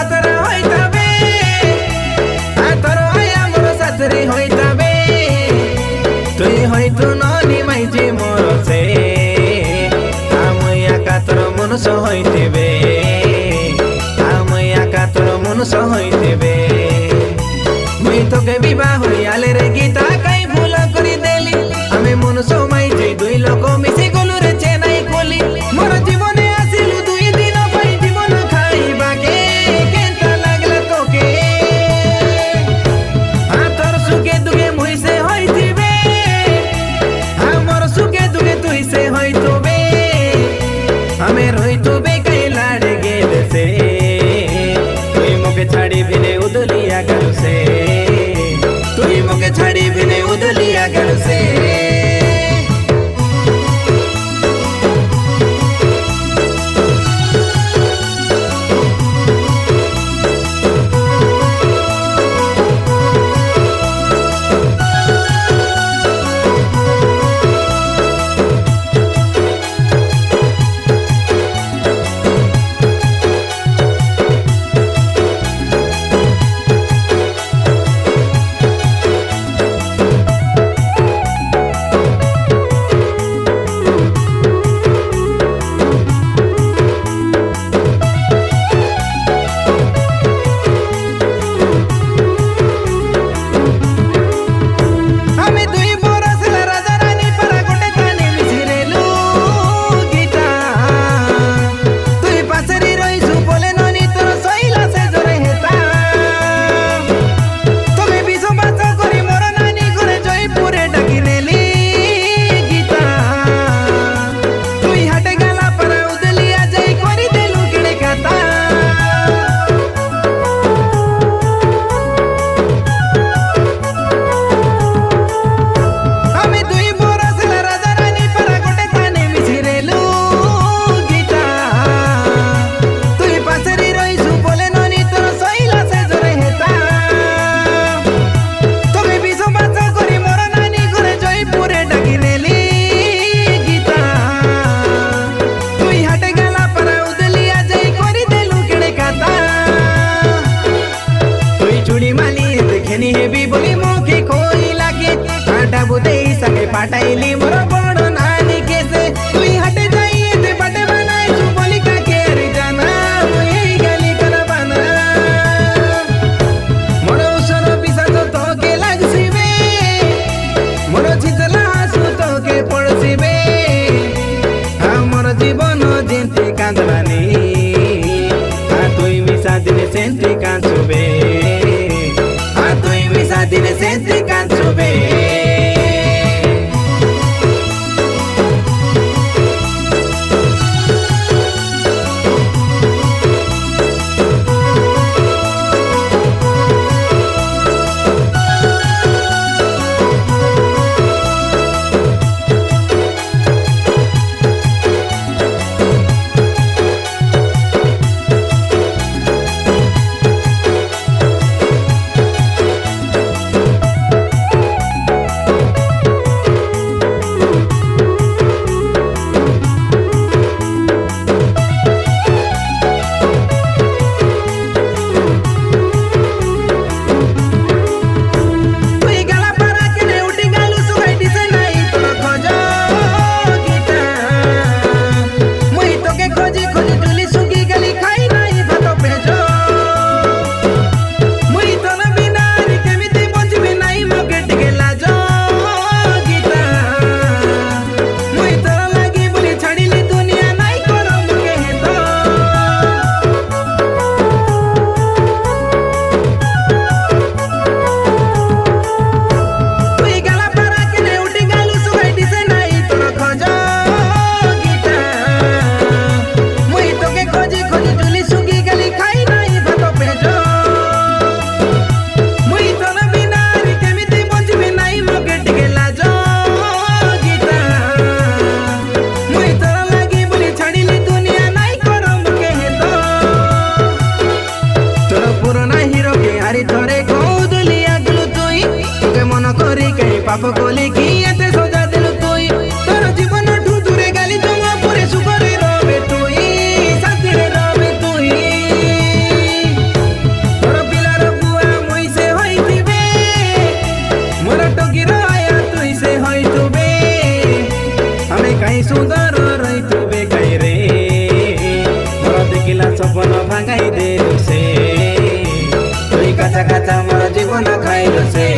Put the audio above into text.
কাতর হইতাবে তোর আয়া মোর সাথরে হইতাবে তুই হয়তো ননি মাইজি মোর সে আমি একা তোর মনুষ হইতেবে আমি একা তোর মনুষ হইতেবে মুই তোকে বিবাহ হইয়ালে রে গীতা কাই ভুল করি দেলি আমি মনুষ মাইজি দুই লোক মিশি গলু রে চেনাই কলি মোর জীবনে আসিলু দুই দিন পাই জীবন খাইবাকে কেনতা লাগলা তোকে তোর সুখে দুঃখে মুই সে হইতিবে আমার সুখে দুঃখে তুই সে হইতবে আমি রইতবে কাই লাড়ে গেলে সে তুই মোকে ছাড়ি ভিনে উদলিয়া গেল সে তুই মোকে ছাড়ি ভিনে উদলিয়া গেল সে हेबी बोली मुखे खोई लागे आटा बुदे सके पाटाइली मोर बड़ नानी के से तुई हटे जाइए ते बटे बनाए तू बोली का केर जाना मुई गली कर बना मोर उसर पिसा तो के लागसिबे मोर चितला आसु तो के पड़सिबे हमर जीवन जेंते कांदलानी तुई मिसा दिने सेंते कांचुबे Dine senti canto bene पाप कोली की एते सजा दिलु तुई तोर जीवन ठू दूरे गाली जमा पुरे सुखरे रवे तुई शांति रे रवे तुई কাই সুন্দর রইতু বেকাই রে মোর দেখিলা স্বপ্ন ভাঙাই দেলু সে তুই কাছা কাছা মোর জীবন খাইলু সে